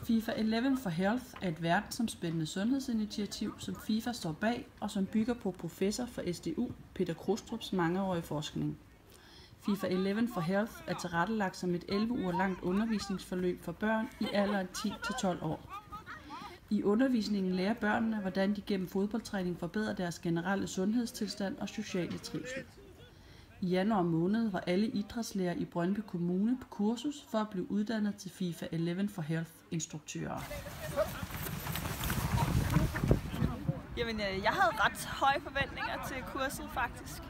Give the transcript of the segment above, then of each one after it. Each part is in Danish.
FIFA 11 for Health er et verdensomspændende sundhedsinitiativ, som FIFA står bag, og som bygger på professor for SDU, Peter Krustrups mangeårige forskning. FIFA 11 for Health er tilrettelagt som et 11 uger langt undervisningsforløb for børn i alderen 10-12 år. I undervisningen lærer børnene, hvordan de gennem fodboldtræning forbedrer deres generelle sundhedstilstand og sociale trivsel. I januar måned var alle idrætslærere i Brøndby Kommune på kursus for at blive uddannet til FIFA 11 for Health-instruktører. Jamen, jeg havde ret høje forventninger til kurset faktisk.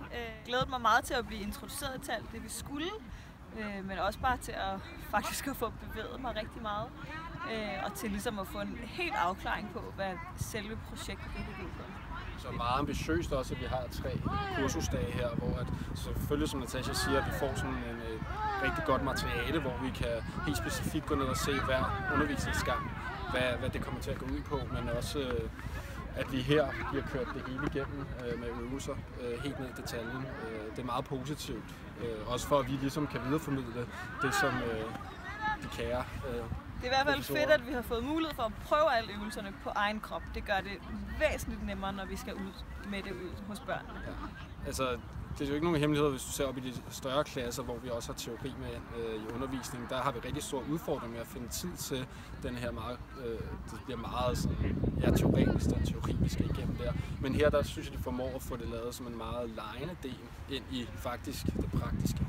Glædede mig meget til at blive introduceret til alt det, vi skulle, men også bare til at faktisk at få bevæget mig rigtig meget. Og til ligesom at få en helt afklaring på, hvad selve projektet går ud på. Så meget ambitiøst også, at vi har 3 kursusdage her, hvor at, selvfølgelig som Natasha siger, at vi får sådan en rigtig godt materiale, hvor vi kan helt specifikt gå ned og se hver undervisningsgang, hvad det kommer til at gå ud på, men også at vi her bliver kørt det hele igennem med øvelser helt ned i detaljen. Det er meget positivt, også for at vi ligesom kan videreformidle det, som de kære det er i hvert fald fedt, at vi har fået mulighed for at prøve alle øvelserne på egen krop. Det gør det væsentligt nemmere, når vi skal ud med det ud hos børnene. Ja. Altså, det er jo ikke nogen hemmelighed, hvis du ser op i de større klasser, hvor vi også har teori med i undervisningen. Der har vi rigtig stor udfordring med at finde tid til den her meget, det bliver meget sådan, teoretisk, den teori, vi skal igennem der. Men her, der synes jeg, de formår at få det lavet som en meget legende del ind i faktisk det praktiske.